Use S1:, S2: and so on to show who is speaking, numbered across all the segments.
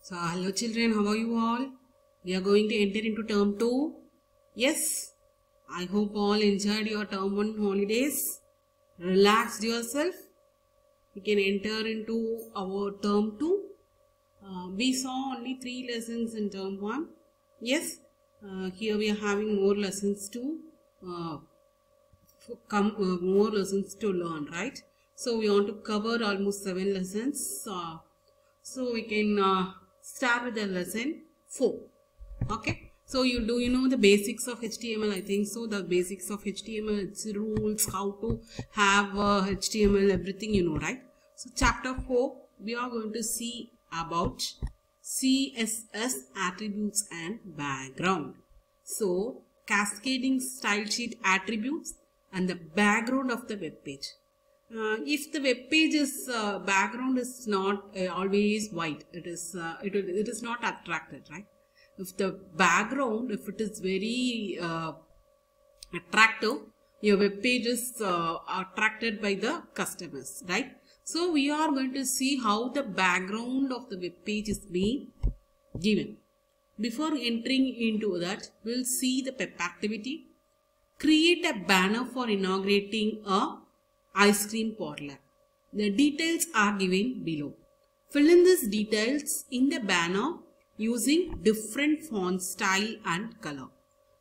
S1: So, hello children, how are you all? We are going to enter into term 2. Yes, I hope all enjoyed your term 1 holidays. Relaxed yourself. We can enter into our term 2. We saw only 3 lessons in term 1. Yes, here we are having more lessons to more lessons to learn, right? So, we want to cover almost 7 lessons. So, we can start with the lesson 4. Okay. So, you know the basics of HTML? I think so. The basics of HTML, its rules, how to have HTML, everything you know, right? So, chapter 4, we are going to see about CSS attributes and background. So, cascading style sheet attributes and the background of the web page. If the web page is background is not always white, it is not attracted, right? If the background, if it is very attractive, your web page is attracted by the customers, right? So we are going to see how the background of the web page is being given. Before entering into that, we'll see the PEP activity. Create a banner for inaugurating a ice cream parlor. The details are given below. Fill in these details in the banner using different font style and color.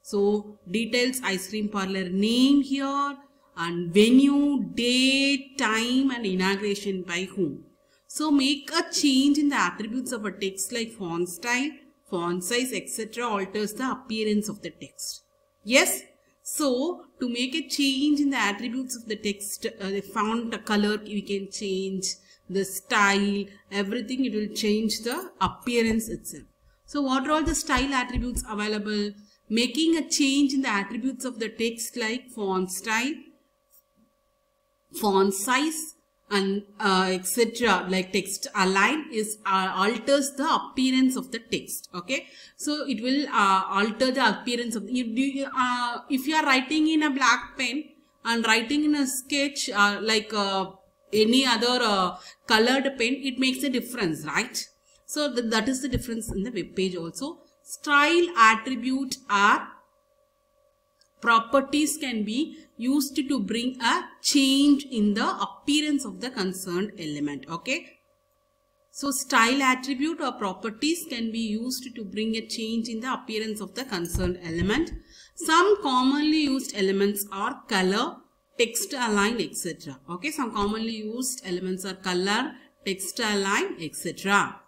S1: So, details ice cream parlor name here and venue, date, time and inauguration by whom. So, make a change in the attributes of a text like font style, font size, etc. alters the appearance of the text. Yes. So, to make a change in the attributes of the text, the font color, we can change the style, everything, it will change the appearance itself. So, what are all the style attributes available? Making a change in the attributes of the text like font style, font size and etc. like text align is alters the appearance of the text. Okay, so it will alter the appearance of if you are writing in a black pen and writing in a sketch like any other colored pen, it makes a difference, right? So that is the difference in the web page also. Style attribute are properties can be used to bring a change in the appearance of the concerned element. Okay. So, style attribute or properties can be used to bring a change in the appearance of the concerned element. Some commonly used elements are color, text align, etc. Okay. Some commonly used elements are color, text align, etc.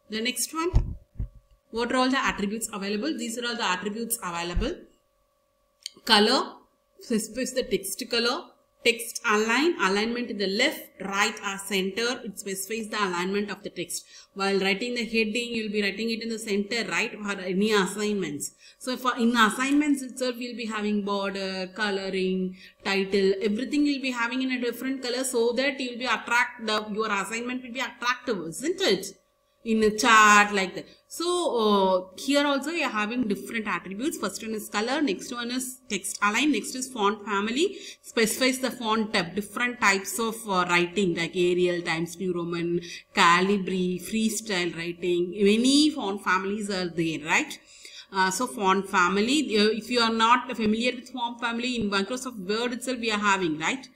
S1: The next one. What are all the attributes available? These are all the attributes available. Color, specifies the text color. Text align, alignment in the left, right or center. It specifies the alignment of the text. While writing the heading, you will be writing it in the center, right, for any assignments. So, for in assignments itself, you will be having border, coloring, title, everything you will be having in a different color so that you will be your assignment will be attractive, isn't it? In a chart like that. So, here also we are having different attributes. First one is color, next one is text align, next is font family, specifies the font type, different types of writing like Arial, Times New Roman, Calibri, freestyle writing, many font families are there, right? So, font family, if you are not familiar with font family, in Microsoft Word itself we are having, right?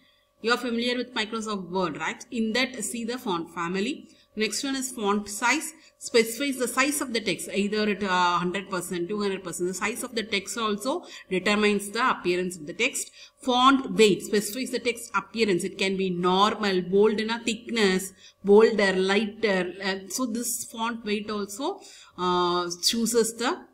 S1: You are familiar with Microsoft Word, right? In that, see the font family. Next one is font size, specifies the size of the text, either at 100%, 200%. The size of the text also determines the appearance of the text. Font weight, specifies the text appearance. It can be normal, bold in a thickness, bolder, lighter. So this font weight also chooses the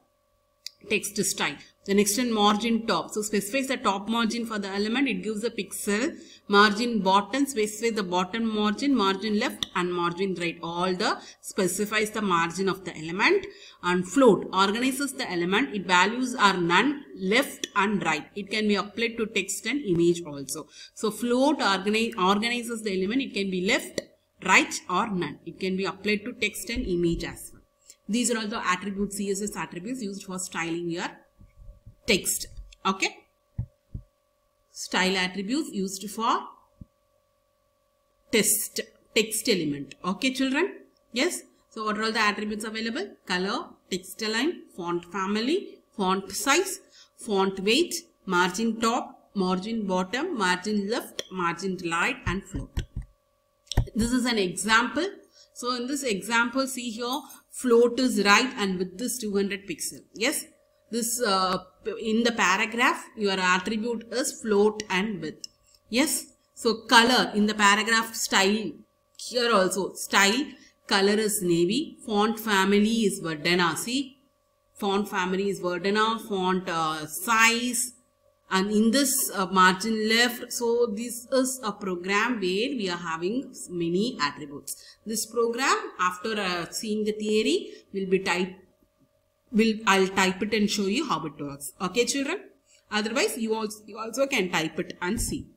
S1: text style. The next one, margin top. So, specifies the top margin for the element. It gives a pixel. Margin bottom, specifies the bottom margin, margin left and margin right. All the specifies the margin of the element. And float, organizes the element. Its values are none, left and right. It can be applied to text and image also. So, float organizes the element. It can be left, right or none. It can be applied to text and image as well. These are all the attributes, CSS attributes used for styling your text. Okay. Style attributes used for text element. Okay, children. Yes. So what are all the attributes available? Color, text align, font family, font size, font weight, margin top, margin bottom, margin left, margin right, and float. This is an example. So in this example, see here, float is right and width is 200 pixel. Yes, this in the paragraph, your attribute is float and width. Yes, so color in the paragraph style, here also style, color is navy, font family is Verdana. See, font family is Verdana, font size, and in this margin left. So this is a program where we are having many attributes. This program, after seeing the theory, will be I'll type it and show you how it works. Okay, children? Otherwise, you also can type it and see.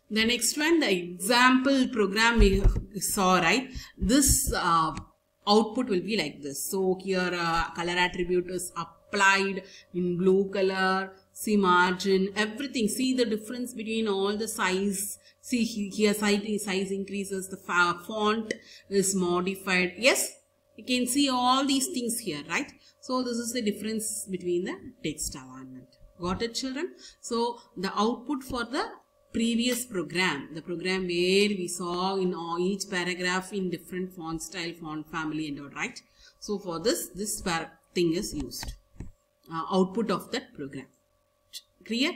S1: The next one, the example program we saw, right? This output will be like this. So here color attribute is applied in blue color. See margin, everything. See the difference between all the size. See here size increases. The font is modified. Yes, you can see all these things here, right? So this is the difference between the text alignment. Got it, children? So the output for the previous program, the program where we saw in each paragraph in different font style, font family and all, right? So for this thing is used. Output of that program. Clear?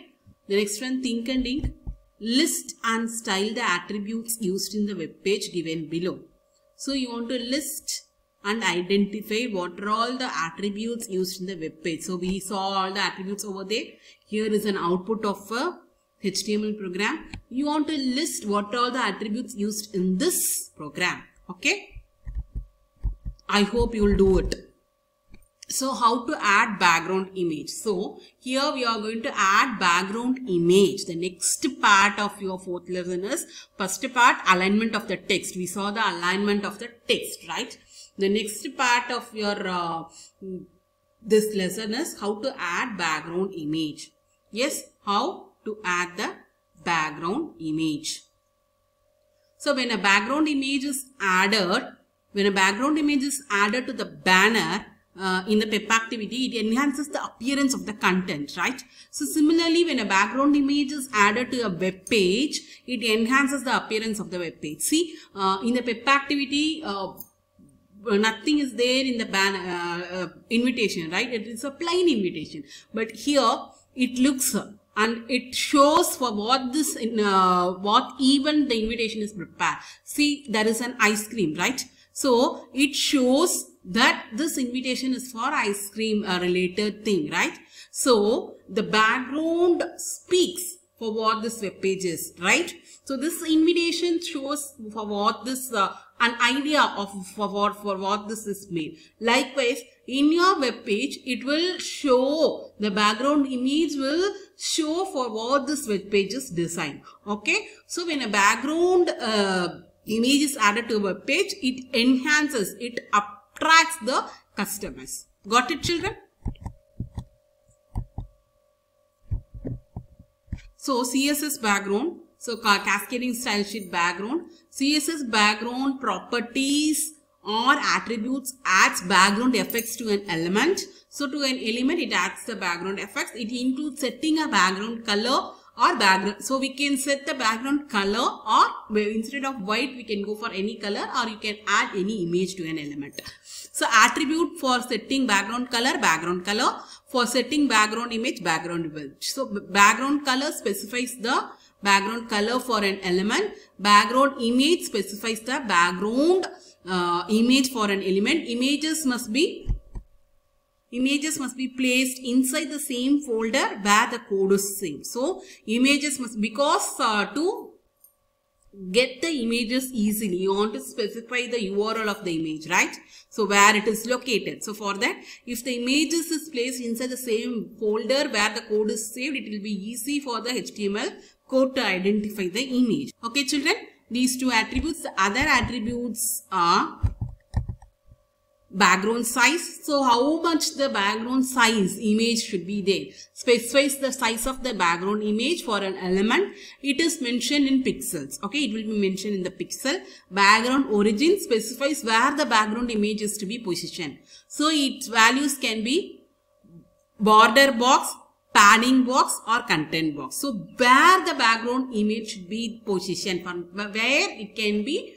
S1: The next one, think and ink. List and style the attributes used in the web page given below. So you want to list and identify what are all the attributes used in the web page. So we saw all the attributes over there. Here is an output of a HTML program. You want to list what are all the attributes used in this program. Okay? I hope you will do it. So how to add background image? So here we are going to add background image. The next part of your fourth lesson is first part, alignment of the text. We saw the alignment of the text, right? The next part of your this lesson is how to add background image. Yes, how to add the background image. So when a background image is added, to the banner, in the PEP activity, it enhances the appearance of the content, right? So similarly, when a background image is added to a web page, it enhances the appearance of the web page. See, in the PEP activity, nothing is there in the banner invitation, right? It is a plain invitation. But here, it looks and it shows for what this, what even the invitation is prepared. See, there is an ice cream, right? So it shows that this invitation is for ice cream related thing, right? So the background speaks for what this web page is, right? So this invitation shows for what this an idea of for what this is made. Likewise, in your web page, it will show, the background image will show for what this web page is designed. Okay, so when a background image is added to a web page, it enhances, it attracts the customers. Got it, children? So CSS background, so cascading style sheet background, CSS background properties or attributes adds background effects to an element. So to an element, it adds the background effects. It includes setting a background color or background. So we can set the background color, or instead of white, we can go for any color, or you can add any image to an element. So attribute for setting background color. For setting background image, background image. So background color specifies the background color for an element. Background image specifies the background image for an element. Images must be placed inside the same folder where the code is same. So images must, because to get the images easily, you want to specify the URL of the image, right? So where it is located. So for that, if the images is placed inside the same folder where the code is saved, it will be easy for the HTML code to identify the image. Okay, children, these two attributes. The other attributes are background size. So how much the background size image should be there? Specifies the size of the background image for an element. It is mentioned in pixels. Okay, it will be mentioned in the pixel. Background origin specifies where the background image is to be positioned. So its values can be border box, padding box or content box. So where the background image should be positioned, from where it can be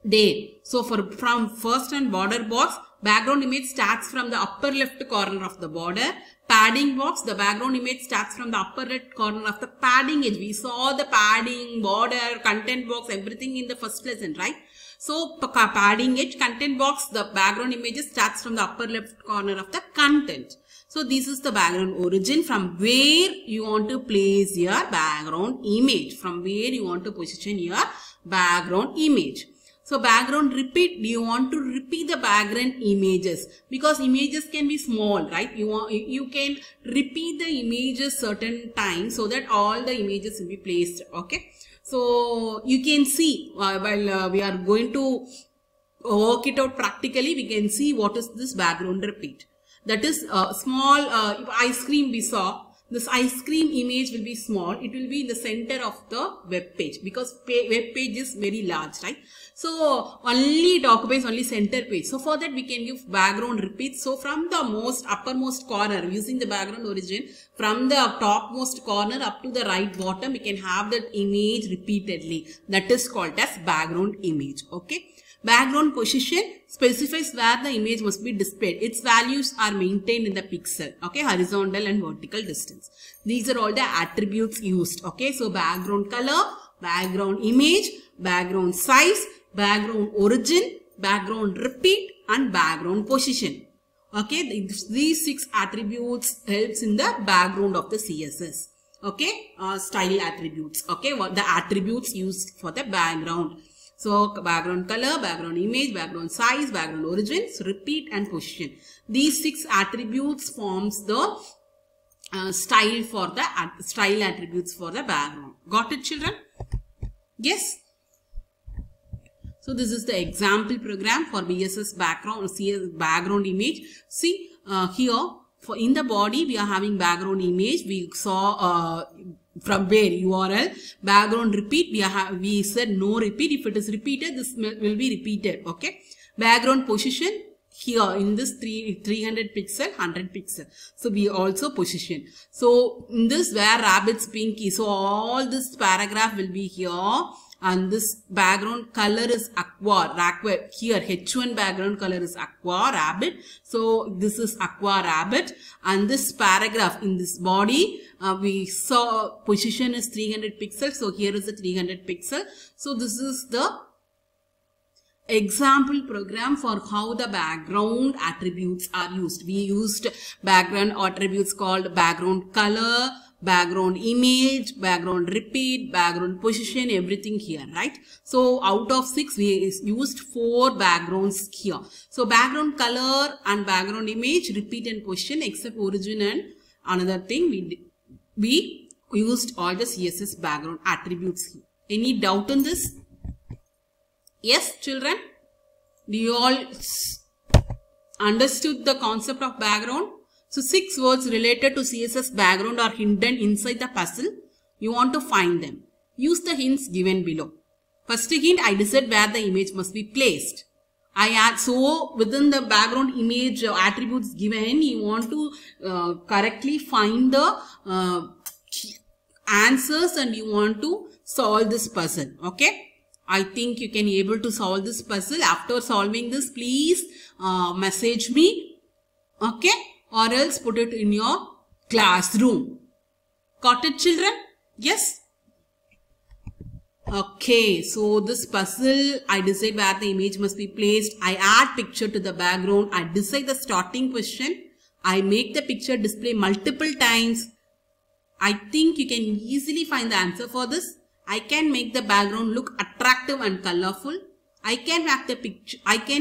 S1: there. So from first and border box, background image starts from the upper left corner of the border. Padding box, the background image starts from the upper right corner of the padding edge. We saw the padding, border, content box, everything in the first lesson, right? So padding edge, content box, the background image starts from the upper left corner of the content. So this is the background origin, from where you want to place your background image, from where you want to position your background image. So background repeat, do you want to repeat the background images? Because images can be small, right? You can repeat the images certain times so that all the images will be placed. Okay. So you can see while we are going to work it out practically, we can see what is this background repeat. That is small ice cream we saw. This ice cream image will be small. It will be in the center of the web page because web page is very large, right? So only it occupies only center page. So for that we can give background repeat. So from the uppermost corner, using the background origin, from the topmost corner up to the right bottom, we can have that image repeatedly. That is called as background image. Okay. Background position specifies where the image must be displayed. Its values are maintained in the pixel. Okay, horizontal and vertical distance. These are all the attributes used. Okay, so background color, background image, background size, background origin, background repeat, and background position. Okay, these 6 attributes helps in the background of the CSS. Okay, style attributes. Okay, what the attributes used for the background. So background color, background image, background size, background origin, repeat and position. These 6 attributes forms the style attributes for the background. Got it, children? Yes. So this is the example program for BSS background image. See here for in the body we are having background image. We saw from where URL background repeat, we said no repeat. If it is repeated, this will be repeated. Okay, background position here in this 300 pixel, 100 pixel. So we also position. So in this where rabbit's pinky, so all this paragraph will be here. And this background color is aqua, here H1 background color is aqua rabbit. So this is aqua rabbit, and this paragraph in this body we saw position is 300 pixels. So here is the 300 pixel. So this is the example program for how the background attributes are used. We used background attributes called background color, background image, background repeat, background position, everything here, right? So out of 6 we used 4 backgrounds here. So background color and background image, repeat and position, except origin and another thing we used all the CSS background attributes here. Any doubt on this? Yes, children? Do you all understood the concept of background? So 6 words related to CSS background are hidden inside the puzzle. You want to find them. Use the hints given below. First hint, I decide where the image must be placed. So within the background image attributes given, you want to correctly find the answers and you want to solve this puzzle. Okay. I think you can be able to solve this puzzle. After solving this, please message me. Okay. Or else put it in your classroom. Got it, children? Yes? Okay, so this puzzle, I decide where the image must be placed. I add picture to the background. I decide the starting question. I make the picture display multiple times. I think you can easily find the answer for this. I can make the background look attractive and colorful. I can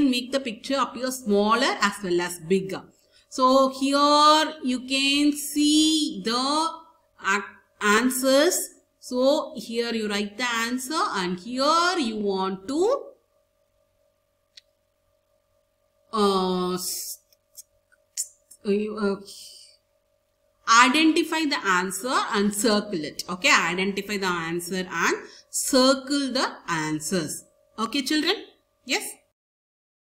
S1: make the picture appear smaller as well as bigger. So here you can see the answers. So here you write the answer and here you want to identify the answer and circle it. Okay, identify the answer and circle the answers. Okay, children? Yes.